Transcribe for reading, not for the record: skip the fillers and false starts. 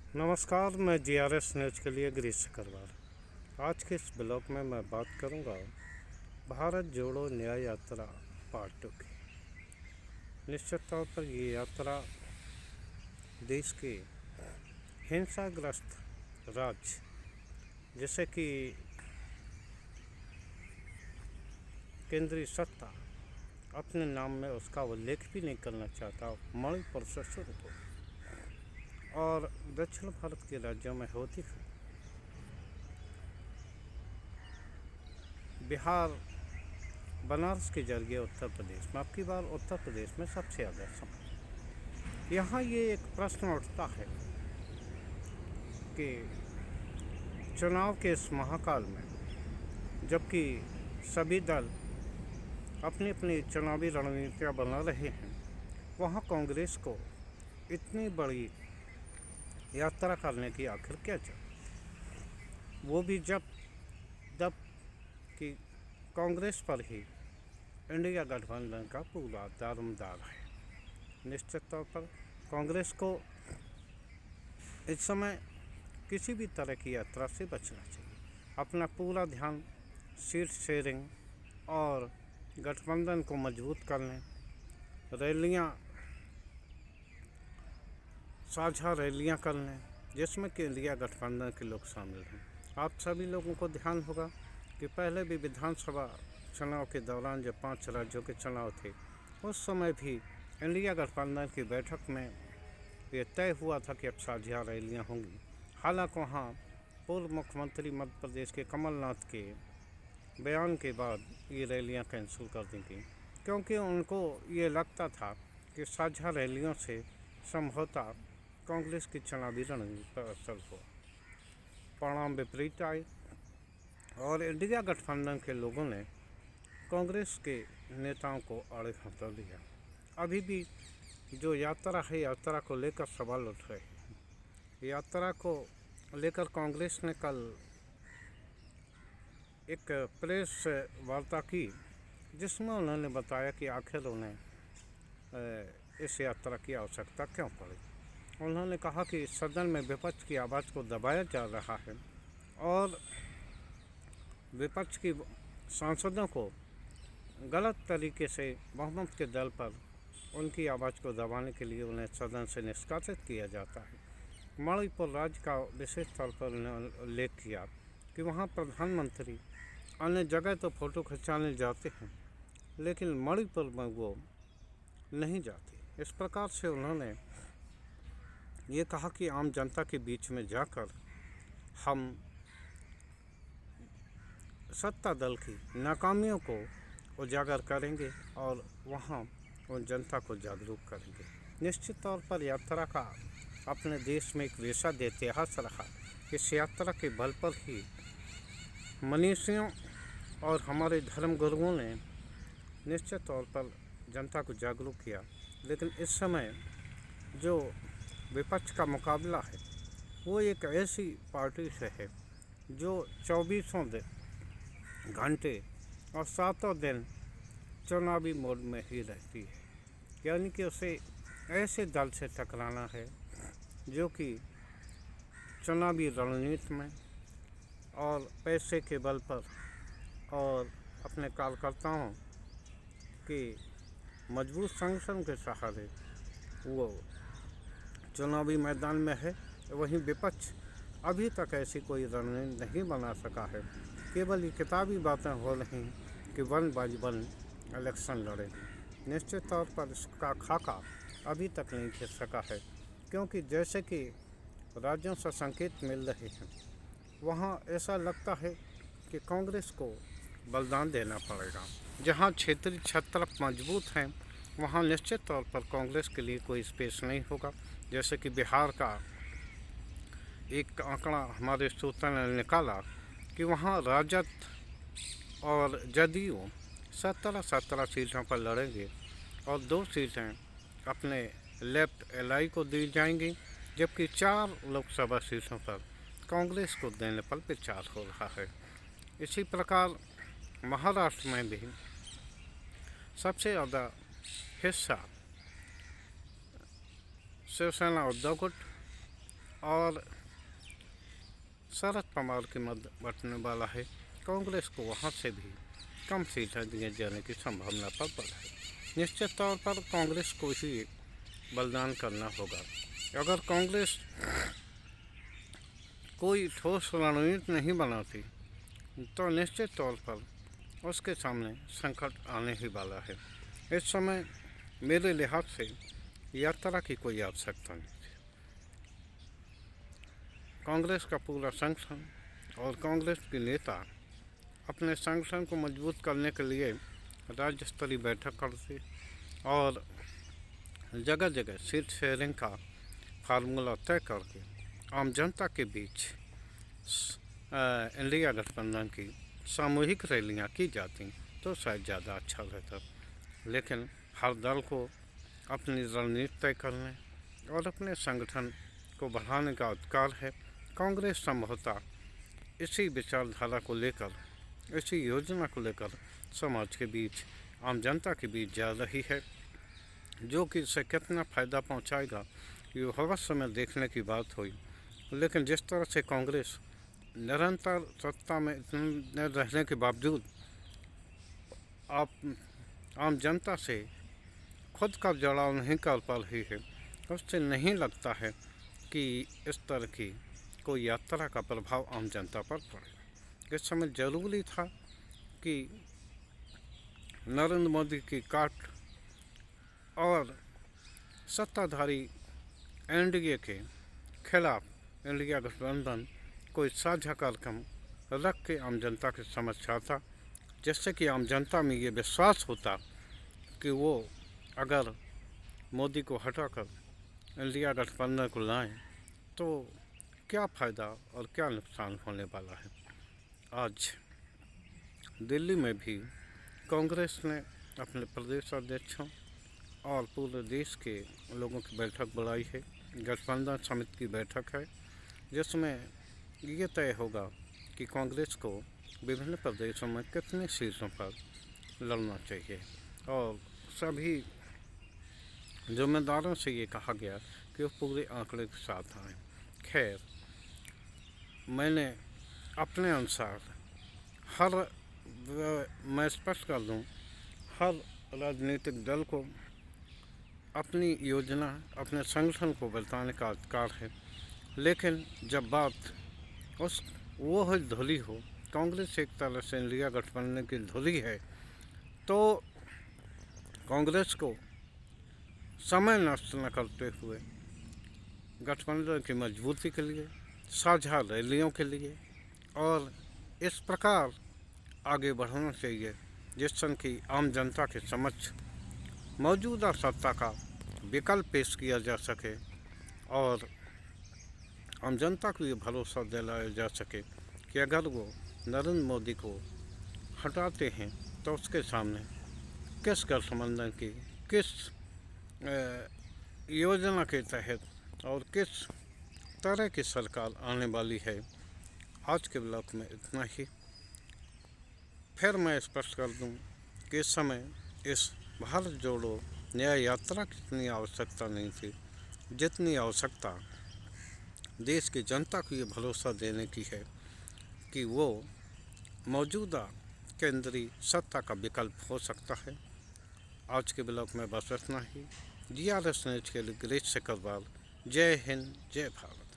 नमस्कार, मैं GRS news के लिए गिरीश सिकरवार। आज के इस ब्लॉग में मैं बात करूंगा भारत जोड़ो न्याय यात्रा पार्ट 2 की। निश्चित तौर पर ये यात्रा देश के हिंसाग्रस्त राज्य जैसे कि केंद्रीय सत्ता अपने नाम में उसका उल्लेख भी नहीं करना चाहता, मणिपुर से शुरू हो और दक्षिण भारत के राज्यों में होती है। बिहार, बनारस के जरिए उत्तर प्रदेश में, अब की बार उत्तर प्रदेश में सबसे ज़्यादा समय। यहाँ ये एक प्रश्न उठता है कि चुनाव के इस महाकाल में, जबकि सभी दल अपनी अपनी चुनावी रणनीतियाँ बना रहे हैं, वहाँ कांग्रेस को इतनी बड़ी यात्रा करने की आखिर क्या जरूरत, वो भी जब कि कांग्रेस पर ही इंडिया गठबंधन का पूरा दारोमदार है। निश्चित तौर पर कांग्रेस को इस समय किसी भी तरह की यात्रा से बचना चाहिए। अपना पूरा ध्यान सीट शेयरिंग और गठबंधन को मजबूत करने, रैलियां, साझा रैलियां करने, जिसमें कि इंडिया गठबंधन के लोग शामिल हैं। आप सभी लोगों को ध्यान होगा कि पहले भी विधानसभा चुनाव के दौरान जब 5 राज्यों के चुनाव थे, उस समय भी इंडिया गठबंधन की बैठक में ये तय हुआ था कि अब साझा रैलियां होंगी। हालांकि वहाँ पूर्व मुख्यमंत्री मध्य प्रदेश के कमलनाथ के बयान के बाद ये रैलियां कैंसिल कर दी गई, क्योंकि उनको ये लगता था कि साझा रैलियों से संभवतः कांग्रेस की चुनावी रणनीति पर असर हो। परिणाम विपरीत आए और इंडिया गठबंधन के लोगों ने कांग्रेस के नेताओं को आड़े हटा दिया। अभी भी जो यात्रा है, यात्रा को लेकर सवाल उठ रहे हैं। यात्रा को लेकर कांग्रेस ने कल एक प्रेस वार्ता की, जिसमें उन्होंने बताया कि आखिर उन्हें इस यात्रा की आवश्यकता क्यों पड़ी। उन्होंने कहा कि सदन में विपक्ष की आवाज़ को दबाया जा रहा है और विपक्ष की सांसदों को गलत तरीके से बहुमत के दल पर उनकी आवाज़ को दबाने के लिए उन्हें सदन से निष्कासित किया जाता है। मणिपुर राज्य का विशेष तौर पर उन्होंने उल्लेख किया कि वहाँ प्रधानमंत्री अन्य जगह तो फ़ोटो खिंचाने जाते हैं, लेकिन मणिपुर में वो नहीं जाते। इस प्रकार से उन्होंने ये कहा कि आम जनता के बीच में जाकर हम सत्ता दल की नाकामियों को उजागर करेंगे और वहाँ उन जनता को जागरूक करेंगे। निश्चित तौर पर यात्रा का अपने देश में एक विशद इतिहास रहा। इस यात्रा के बल पर ही मनीषियों और हमारे धर्म गुरुओं ने निश्चित तौर पर जनता को जागरूक किया। लेकिन इस समय जो विपक्ष का मुकाबला है, वो एक ऐसी पार्टी से है जो 24 घंटे और 7 दिन चुनावी मोड में ही रहती है। यानी कि उसे ऐसे दल से टकराना है जो कि चुनावी रणनीति में और पैसे के बल पर और अपने कार्यकर्ताओं के मजबूत संगठन के सहारे वो चुनावी मैदान में है। वहीं विपक्ष अभी तक ऐसी कोई रणनीति नहीं बना सका है। केवल ये किताबी बातें हो रही हैं कि 1 बाय 1 इलेक्शन लड़ेगी। निश्चित तौर पर इसका खाका अभी तक नहीं खिंच सका है, क्योंकि जैसे कि राज्यों से संकेत मिल रहे हैं, वहाँ ऐसा लगता है कि कांग्रेस को बलिदान देना पड़ेगा। जहाँ क्षेत्रीय छत्र मजबूत हैं, वहाँ निश्चित तौर पर कांग्रेस के लिए कोई स्पेस नहीं होगा। जैसे कि बिहार का एक आंकड़ा हमारे सूत्रों ने निकाला कि वहाँ राजद और जदयू 17 सीटों पर लड़ेंगे और 2 सीटें अपने लेफ्ट एलआई को दी जाएंगी, जबकि 4 लोकसभा सीटों पर कांग्रेस को देने पर विचार हो रहा है। इसी प्रकार महाराष्ट्र में भी सबसे ज़्यादा हिस्सा शिवसेना उद्धव गुट और शरद पवार के मत बटने वाला है। कांग्रेस को वहाँ से भी कम सीटें दिए जाने की संभावना पर बल है। निश्चित तौर पर कांग्रेस को ही बलिदान करना होगा। अगर कांग्रेस कोई ठोस रणनीति नहीं बनाती तो निश्चित तौर पर उसके सामने संकट आने ही वाला है। इस समय मेरे लिहाज से यात्रा की कोई आवश्यकता नहीं थी। कांग्रेस का पूरा संगठन और कांग्रेस के नेता अपने संगठन को मजबूत करने के लिए राज्य स्तरीय बैठक करते और जगह जगह सीट शेयरिंग का फार्मूला तय करके आम जनता के बीच इंडिया गठबंधन की सामूहिक रैलियां की जाती तो शायद ज़्यादा अच्छा रहता। लेकिन हर दल को अपनी रणनीति तय करने और अपने संगठन को बढ़ाने का अधिकार है। कांग्रेस संभवतः इसी विचारधारा को लेकर, इसी योजना को लेकर समाज के बीच, आम जनता के बीच जा रही है। जो कि इसे कितना फ़ायदा पहुंचाएगा ये भविष्य में देखने की बात हुई। लेकिन जिस तरह से कांग्रेस निरंतर सत्ता में रहने के बावजूद आप आम जनता से खुद का जुड़ाव नहीं कर पा रही है, उससे नहीं लगता है कि इस तरह की कोई यात्रा का प्रभाव आम जनता पर पड़े। इस समय ज़रूरी था कि नरेंद्र मोदी की काट और सत्ताधारी एनडीए के खिलाफ इंडिया गठबंधन कोई साझा कार्यक्रम रख के आम जनता के समक्ष आता, जिससे कि आम जनता में ये विश्वास होता कि वो अगर मोदी को हटाकर इंडिया गठबंधन को लाएं तो क्या फ़ायदा और क्या नुकसान होने वाला है। आज दिल्ली में भी कांग्रेस ने अपने प्रदेश अध्यक्षों और पूरे देश के लोगों की बैठक बुलाई है। गठबंधन समिति की बैठक है जिसमें ये तय होगा कि कांग्रेस को विभिन्न प्रदेशों में कितनी सीटों पर लड़ना चाहिए और सभी जिम्मेदारों से ये कहा गया कि वो पूरे आंकड़े के साथ आएँ। खैर, मैंने अपने अनुसार मैं स्पष्ट कर दूँ, हर राजनीतिक दल को अपनी योजना, अपने संगठन को बताने का अधिकार है। लेकिन जब बात वो धुली हो, कांग्रेस एक तरह से इंडिया गठबंधन की धुली है, तो कांग्रेस को समय नष्ट न करते हुए गठबंधन की मजबूती के लिए, साझा रैलियों के लिए और इस प्रकार आगे बढ़ना चाहिए जिससे कि आम जनता के समक्ष मौजूदा सत्ता का विकल्प पेश किया जा सके और आम जनता को ये भरोसा दिलाया जा सके कि अगर वो नरेंद्र मोदी को हटाते हैं तो उसके सामने किस गठबंधन की, किस योजना के तहत और किस तरह की सरकार आने वाली है। आज के ब्लॉग में इतना ही। फिर मैं स्पष्ट कर दूं कि इस समय इस भारत जोड़ो न्याय यात्रा की इतनी आवश्यकता नहीं थी जितनी आवश्यकता देश की जनता को ये भरोसा देने की है कि वो मौजूदा केंद्रीय सत्ता का विकल्प हो सकता है। आज के ब्लॉग में बस इतना ही। GRS न्यूज़ के लिए गिरीश सिकरवाल। जय हिंद, जय भारत।